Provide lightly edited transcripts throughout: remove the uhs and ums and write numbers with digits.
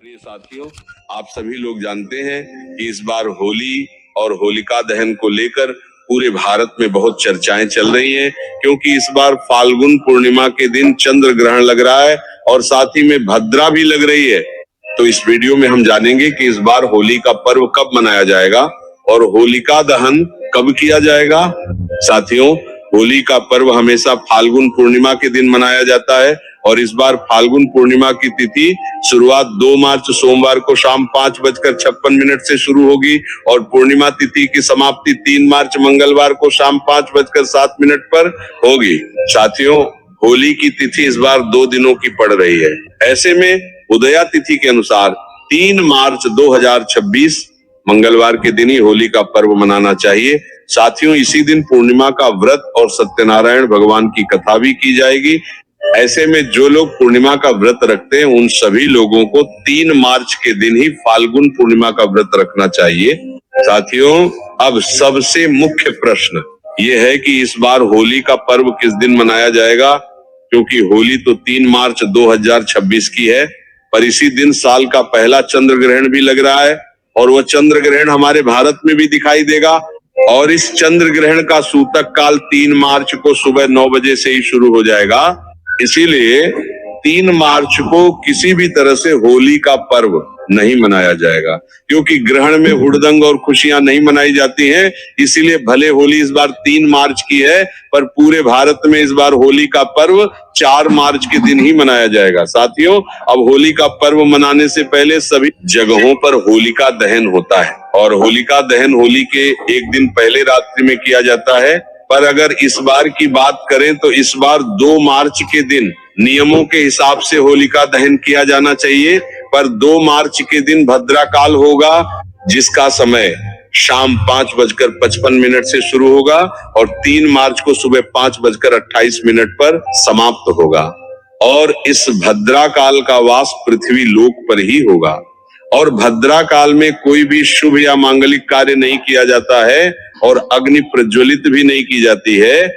प्रिय साथियों, आप सभी लोग जानते हैं कि इस बार होली और होलिका दहन को लेकर पूरे भारत में बहुत चर्चाएं चल रही हैं, क्योंकि इस बार फाल्गुन पूर्णिमा के दिन चंद्र ग्रहण लग रहा है और साथ ही में भद्रा भी लग रही है। तो इस वीडियो में हम जानेंगे कि इस बार होली का पर्व कब मनाया जाएगा और होलिका दहन कब किया जाएगा। साथियों, होली का पर्व हमेशा फाल्गुन पूर्णिमा के दिन मनाया जाता है और इस बार फाल्गुन पूर्णिमा की तिथि शुरुआत 2 मार्च सोमवार को शाम 5:56 से शुरू होगी और पूर्णिमा तिथि की समाप्ति 3 मार्च मंगलवार को शाम 5:07 पर होगी। साथियों, होली की तिथि इस बार 2 दिनों की पड़ रही है। ऐसे में उदया तिथि के अनुसार 3 मार्च 2026 मंगलवार के दिन ही होली का पर्व मनाना चाहिए। साथियों, इसी दिन पूर्णिमा का व्रत और सत्यनारायण भगवान की कथा भी की जाएगी। ऐसे में जो लोग पूर्णिमा का व्रत रखते हैं उन सभी लोगों को 3 मार्च के दिन ही फाल्गुन पूर्णिमा का व्रत रखना चाहिए। साथियों, अब सबसे मुख्य प्रश्न ये है कि इस बार होली का पर्व किस दिन मनाया जाएगा, क्योंकि होली तो 3 मार्च 2026 की है, पर इसी दिन साल का पहला चंद्र ग्रहण भी लग रहा है और वह चंद्र ग्रहण हमारे भारत में भी दिखाई देगा और इस चंद्र ग्रहण का सूतक काल 3 मार्च को सुबह 9 बजे से ही शुरू हो जाएगा। इसीलिए 3 मार्च को किसी भी तरह से होली का पर्व नहीं मनाया जाएगा, क्योंकि ग्रहण में हुड़दंग और खुशियां नहीं मनाई जाती हैं। इसीलिए भले होली इस बार 3 मार्च की है, पर पूरे भारत में इस बार होली का पर्व 4 मार्च के दिन ही मनाया जाएगा। साथियों, अब होली का पर्व मनाने से पहले सभी जगहों पर होलिका दहन होता है और होलिका दहन होली के एक दिन पहले रात्रि में किया जाता है। पर अगर इस बार की बात करें तो इस बार 2 मार्च के दिन नियमों के हिसाब से होलिका दहन किया जाना चाहिए, पर 2 मार्च के दिन भद्रा काल होगा, जिसका समय शाम 5:55 से शुरू होगा और 3 मार्च को सुबह 5:28 पर समाप्त होगा और इस भद्रा काल का वास पृथ्वी लोक पर ही होगा और भद्रा काल में कोई भी शुभ या मांगलिक कार्य नहीं किया जाता है और अग्नि प्रज्वलित भी नहीं की जाती है।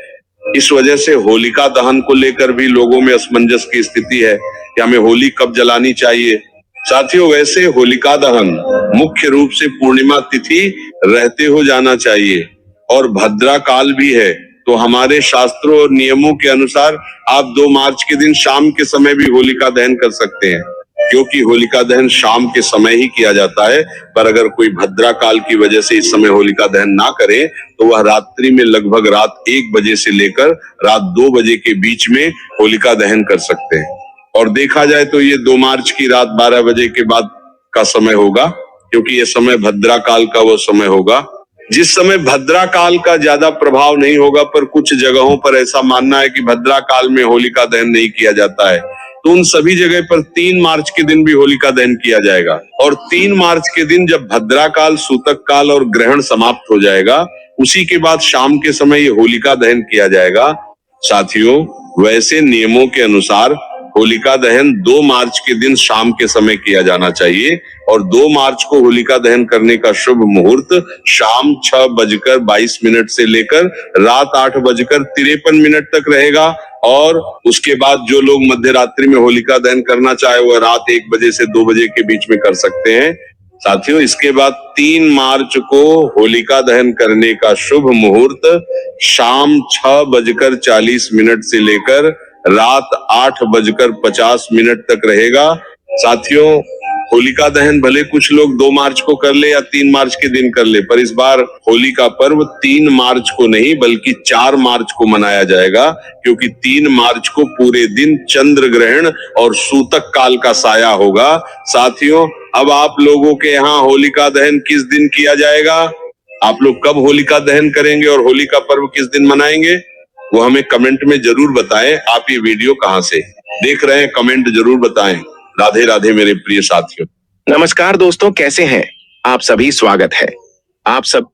इस वजह से होलिका दहन को लेकर भी लोगों में असमंजस की स्थिति है कि हमें होली कब जलानी चाहिए। साथियों, वैसे होलिका दहन मुख्य रूप से पूर्णिमा तिथि रहते हो जाना चाहिए और भद्रा काल भी है, तो हमारे शास्त्रों और नियमों के अनुसार आप 2 मार्च के दिन शाम के समय भी होलिका दहन कर सकते हैं, क्योंकि होलिका दहन शाम के समय ही किया जाता है। पर अगर कोई भद्रा काल की वजह से इस समय होलिका दहन ना करे तो वह रात्रि में लगभग रात 1 बजे से लेकर रात 2 बजे के बीच में होलिका दहन कर सकते हैं। और देखा जाए तो ये 2 मार्च की रात 12 बजे के बाद का समय होगा, क्योंकि ये समय भद्रा काल का वो समय होगा जिस समय भद्रा काल का ज्यादा प्रभाव नहीं होगा। पर कुछ जगहों पर ऐसा मानना है कि भद्रा काल में होलिका दहन नहीं किया जाता है, तो उन सभी जगह पर 3 मार्च के दिन भी होलिका दहन किया जाएगा और 3 मार्च के दिन जब भद्रा काल, सूतक काल और ग्रहण समाप्त हो जाएगा, उसी के बाद शाम के समय ये होलिका दहन किया जाएगा। साथियों, वैसे नियमों के अनुसार होलिका दहन 2 मार्च के दिन शाम के समय किया जाना चाहिए और 2 मार्च को होलिका दहन करने का शुभ मुहूर्त शाम 6:22 से लेकर रात 8:53 तक रहेगा और उसके बाद जो लोग मध्य रात्रि में होलिका दहन करना चाहे वह रात 1 बजे से 2 बजे के बीच में कर सकते हैं। साथियों, इसके बाद 3 मार्च को होलिका दहन करने का शुभ मुहूर्त शाम 6:40 से लेकर रात 8:50 तक रहेगा। साथियों, होलिका दहन भले कुछ लोग 2 मार्च को कर ले या 3 मार्च के दिन कर ले, पर इस बार होली का पर्व 3 मार्च को नहीं बल्कि 4 मार्च को मनाया जाएगा, क्योंकि 3 मार्च को पूरे दिन चंद्र ग्रहण और सूतक काल का साया होगा। साथियों, अब आप लोगों के यहाँ होलिका दहन किस दिन किया जाएगा? आप लोग कब होलिका दहन करेंगे और होली का पर्व किस दिन मनाएंगे, वो हमें कमेंट में जरूर बताएं। आप ये वीडियो कहाँ से देख रहे हैं, कमेंट जरूर बताएं। राधे राधे मेरे प्रिय साथियों। नमस्कार दोस्तों, कैसे हैं आप सभी? स्वागत है आप सब